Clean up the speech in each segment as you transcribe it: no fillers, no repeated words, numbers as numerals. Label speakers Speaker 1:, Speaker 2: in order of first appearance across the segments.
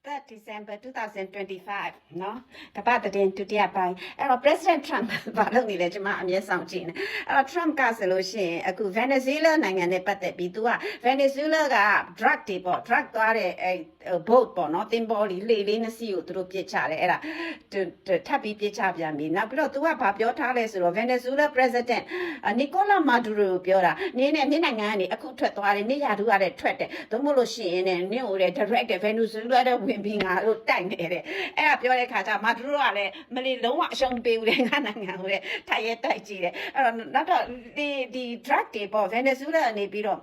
Speaker 1: 3 December 2025နော်ကပတ်တဲ့ဒုတိယပိုင်းအဲ့တော့ President Trump ဘာလုပ်နေလဲကျွန်မအမြဲဆောင်ကြည့်နေအဲ့တော့ Trump ကဆိုလို့ရှိရင်အခု Venezuela နိုင်ငံနဲ့ပတ်သက်ပြီးသူက Venezuela က drug တွေပေါ့ drug သွားတဲ့အဲ့ boat ပေါ့နော်တင်ပေါ်လီလေလေးနှစ်စီးကိုသူတို့ပြစ်ချတယ်အဲ့ဒါထပ်ပြီးပြစ်ချပြန်ပြီနောက်ပြီးတော့သူကဘာပြောထားလဲဆိုတော့ Venezuela President Nicolas Maduro ပြောတာနင်းနဲ့နှစ်နိုင်ငံကနေအခုထွက်သွားတယ်နေရာတူရတဲ့ထွက်တယ်သို့မဟုတ်လို့ရှိရင်နင်းကိုလည်း direct Venezuela တဲ့ဝင်ပြီးငါတို့တိုက်နေတယ်အဲ့ဒါပြောတဲ့ခါကျမာဒူရိုကလည်းမလီလုံးဝအရှုံးပေးဦးတယ်ငါနိုင်ငံကိုလည်းထိုင်ရဲတိုက်ကြည့်တယ်အဲ့တော့နောက်တော့ဒီ drug တွေပေါ့ Venezuela အနေပြီးတော့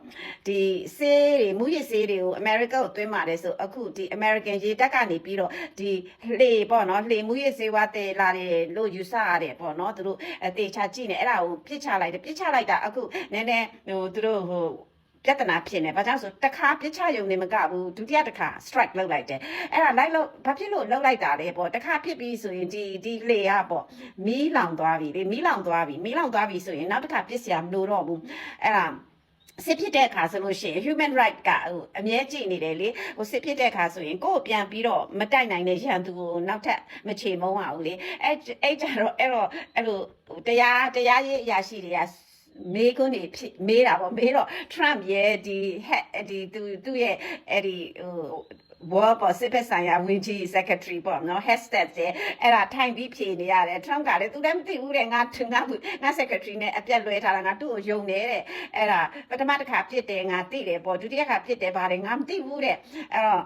Speaker 1: ဒီဆေးတွေမူရစ်ဆေးတွေကို America ကိုသွင်းပါတယ်ဆိုအခုဒီ American ရေတပ်ကနေပြီးတော့ဒီလှေပေါ့နော်လှေမူရစ်ဆေးဝါးတဲ့လာတယ်လို့ယူဆရတယ်ပေါ့နော်သူတို့တေချာကြည့်နေအဲ့ဒါကိုပြစ်ချလိုက်တယ်ပြစ်ချလိုက်တာအခုနည်းနည်းဟိုသူတို့ဟိုပြဿနာဖြစ်နေဘာကြောင့်ဆိုတခါပြစ်ချယုံနေမကဘူးဒုတိယတစ်ခါ strike လုပ်လိုက်တယ်အဲ့ဒါလိုက်လို့ဘာဖြစ်လို့လုပ်လိုက်တာလဲပေါ့တခါဖြစ်ပြီးဆိုရင်ဒီလေကပေါ့မီးလောင်သွားပြီလေမီးလောင်သွားပြီဆိုရင်နောက်တစ်ခါပြစ်စရာမလိုတော့ဘူးအဲ့ဒါစစ်ဖြစ်တဲ့အခါဆိုလို့ရှိရင် human right ကဟိုအမြဲကြည့်နေတယ်လေဟိုစစ်ဖြစ်တဲ့အခါဆိုရင်ကိုယ်ပြန်ပြီးတော့မတိုက်နိုင်တဲ့ရန်သူကိုနောက်ထပ်မချေမုန်းရဘူးလေအဲ့ကြတော့အဲ့လိုတရားရေးအရာရှိတွေကမေးခွန်းတွေမေးတာပေါ့မေးတော့ Trump ရဲ့ဒီသူ့ရဲ့အဲ့ဒီဟိုဘောပေါ်စစ်ဖက်ဆိုင်ရာဝန်ကြီး secretary ပေါ့နော် hashtag တဲ့အဲ့ဒါထိုင်ပြီးဖြေနေရတယ် Trump ကလည်းသူလည်းမသိဘူးတဲ့ငါ secretary နဲ့အပြတ်လွဲထားတာငါသူ့ကိုယုံနေတဲ့အဲ့ဒါပထမတစ်ခါဖြစ်တယ်ငါသိတယ်ပေါ့ဒုတိယခါဖြစ်တယ်ပါတယ်ငါမသိဘူးတဲ့အဲ့တော့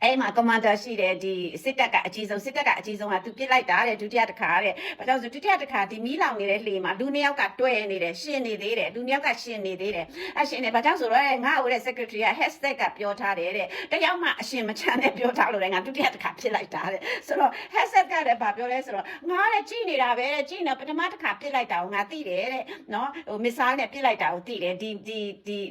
Speaker 1: အဲ့မှာ commander ရှိတယ်ဒီစစ်တပ်ကအကြီးဆုံးကသူပြစ်လိုက်တာတဲ့ဒုတိယတစ်ခါတဲ့ဘာကြောင့်ဆိုဒုတိယတစ်ခါဒီမီးလောင်နေတဲ့လှေမှာလူနှစ်ယောက်ကတွဲနေတယ်ရှင်နေသေးတယ်လူနှစ်ယောက်ကရှင်နေသေးတယ်အရှင်နေဘာကြောင့်ဆိုတော့ငါ့ကိုတဲ့ secretary က hashtag ကပြောထားတယ်တဲ့တယောက်မှအရှင်မချမ်းနဲ့ပြောထားလို့လည်းငါဒုတိယတစ်ခါဖြစ်လိုက်တာတဲ့ဆိုတော့ hashtag ကလည်းဘာပြောလဲဆိုတော့ငါလည်းကြည့်နေတာပဲတဲ့ကြည့်နေပထမတစ်ခါပြစ်လိုက်တာကိုငါသိတယ်တဲ့နော်ဟို missile နဲ့ပြစ်လိုက်တာကိုသိတယ်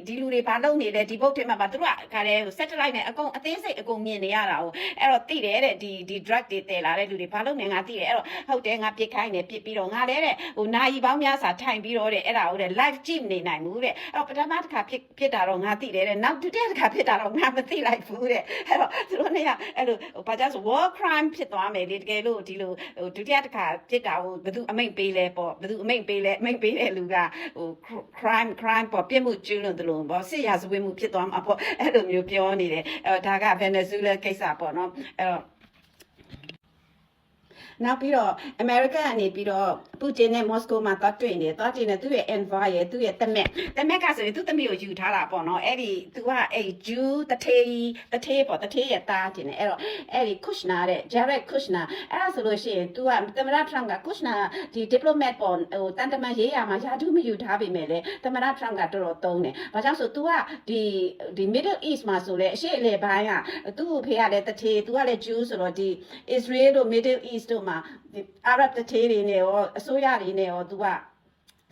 Speaker 1: ဒီလူတွေဘာလုပ်နေလဲဒီ boat ထဲမှာသူတို့ကလည်း satellite နဲ့အကုန်အသေးစိတ်အကုန်မြင်နေရတာကိုအဲ့တော့သိတယ်တဲ့ဒီ drug တွေတည်လာတဲ့လူတွေဘာလုပ်နေငါသိတယ်အဲ့တော့ဟုတ်တယ်ငါပြစ်ခိုင်းတယ်ပြစ်ပြီးတော့ငါလည်းတဲ့ဟိုနာယီပေါင်းများစွာထိုင်ပြီးတော့တဲ့အဲ့ဒါဟုတ်တယ် live ကြည့်နေနိုင်ဘူးတဲ့အဲ့တော့ပထမတစ်ခါပြစ်တာတော့ငါသိတယ်တဲ့နောက်ဒုတိယတစ်ခါပြစ်တာတော့ငါမသိလိုက်ဘူးတဲ့အဲ့တော့သူတို့เนี่ยအဲ့လိုဘာကြောင့်ဆို war crime ဖြစ်သွားမယ်လေတကယ်လို့ဒီလိုဟိုဒုတိယတစ်ခါပြစ်တာကိုဘယ်သူအမိန့်ပေးလဲပေါ့ဘယ်သူအမိန့်ပေးလဲအမိန့်ပေးတဲ့လူကဟို crime ပေါ့ပြစ်မှုကျူးလွန်တယ်လို့ပေါ့စစ်ရာဇဝတ်မှုဖြစ်သွားမှာပေါ့အဲ့လိုမျိုးပြောနေတယ်အဲ့ဒါက Venezuela ကိစ္စပေါ့နော်အဲ့တော့နောက်ပြီးတော့ America ကနေပြီးတော့ပူတင်နဲ့ Moscow မှာသွားတွေ့နေသွားတင်နေသူ့ရဲ့ envoy ရဲ့သူ့ရဲ့တမက်ကဆိုရင်သူ့သမီးကိုယူထားတာပေါ့နော်အဲ့ဒီသူကအဲ့ Jew တထေးပေါ့တထေးရဲ့တားတင်နေအဲ့တော့အဲ့ဒီ Kushner တဲ့ Jared Kushner အဲ့ဒါဆိုလို့ရှိရင် तू ကသမ္မတ Trump က Kushner ဒီ diplomat ပေါ့ဟိုတန်တမန်ရေးရာမှာယာတုမယူထားပေမဲ့လေသမ္မတ Trump ကတော်တော်သုံးတယ်ဘာကြောင့်ဆို तू ကဒီ Middle East မှာဆိုလေအရှေ့အလယ်ပိုင်းကသူ့ကိုဖေးရတဲ့တထေး तू ကလည်း Jew ဆိုတော့ဒီ Israel တို့ Middle East တို့မှာအာရဗ်တထေးတွေနဲ့ရောအစိုးရတွေနဲ့ရော तू က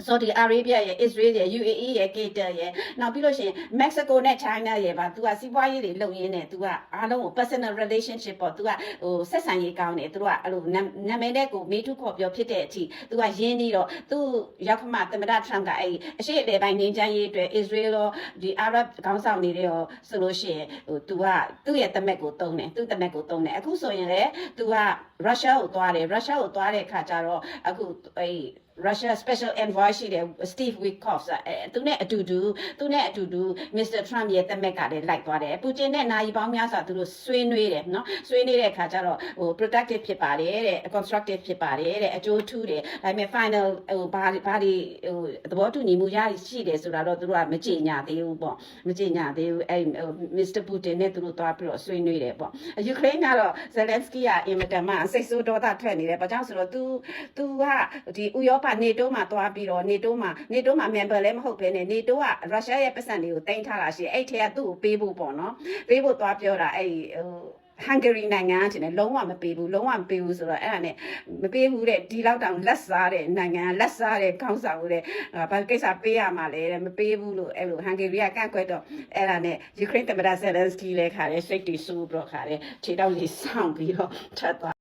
Speaker 1: Saudi Arabia ရဲ့ Israel ရဲ့ UAE ရဲ့ Qatar ရဲ့နောက်ပြီးလို့ရှိရင် Mexico နဲ့ China ရဲ့ပါ तू ကစီးပွားရေးတွေလုပ်ရင်းနဲ့ तू ကအားလုံးကို personal relationship ပေါ့ तू ကဟိုဆက်ဆံရေးကောင်းတယ် तू ကအဲ့လိုနာမည်နဲ့ကိုမေးထုခေါ်ပြောဖြစ်တဲ့အထိ तू ကရင်းပြီးတော့ तू ရောက်ခမသမ္မတ Trump ကအဲ့အရှိအလေပိုင်းငင်းချမ်းရေးအတွက် Israel ရောဒီ Arab ခေါင်းဆောင်တွေရောဆိုလို့ရှိရင်ဟို तू ကသူ့ရဲ့တမက်ကိုတုံးတယ်သူ့တမက်ကိုတုံးတယ်အခုဆိုရင်လေ तू က Russia ကိုသွားတယ် Russia ကိုသွားတဲ့အခါကျတော့အခုအဲ့Russia special envoy ရှိတယ် Steve Witkoff သူနဲ့အတူတူ Mr. Trump ရဲ့တမက်ကလည်းလိုက်သွားတယ်ပူတင်နဲ့နာယီပေါင်းများစွာသူတို့ဆွေးနွေးတယ်နော်ဆွေးနွေးတဲ့အခါကျတော့ဟို productive ဖြစ်ပါတယ်တဲ့ constructive ဖြစ်ပါတယ်တဲ့အကျိုးထူးတယ်ဒါပေမဲ့ final ဟိုဘာတွေဟိုသဘောတူညီမှုရရှိတယ်ဆိုတာတော့သူတို့ကမကြေညာသေးဘူးပေါ့မကြေညာသေးဘူးအဲ့ Mr. Putin နဲ့သူတို့သွားပြီးတော့ဆွေးနွေးတယ်ပေါ့ယူကရိန်းကတော့ Zelensky ကအင်မတန်မှစိတ်ဆိုးဒေါသထွက်နေတယ်ဘာကြောင့်ဆိုတော့ तू ကဒီဥရောပNATO မှာသွားပြီးတော့ NATO မှာ member လည်းမဟုတ်ဘဲနဲ့ NATO ကရုရှားရဲ့ပတ်စံတွေကိုတင်ထားတာရှိအဲ့ထဲကသူ့ကိုပေးဖို့ပေါ့နော်ပေးဖို့သွားပြောတာအဲ့ဟိုHungary နိုင်ငံကတင်လုံးဝမပေးဘူးဆိုတော့အဲ့ဒါနဲ့မပေးဘူးတဲ့ဒီလောက်တောင်လက်စားတဲ့နိုင်ငံလက်စားတဲ့ခေါင်းဆောင်တဲ့ဘာကိစ္စပေးရမှာလဲတဲ့မပေးဘူးလို့အဲ့လို Hungary ကကန့်ကွက်တော့အဲ့ဒါနဲ့ Ukraine သမ္မတ Zelensky လည်းခါတယ်စိတ်တွေဆူပြီးတော့ခါတယ်ခြေထောက်ကြီးဆောင်းပြီးတော့ထပ်သွား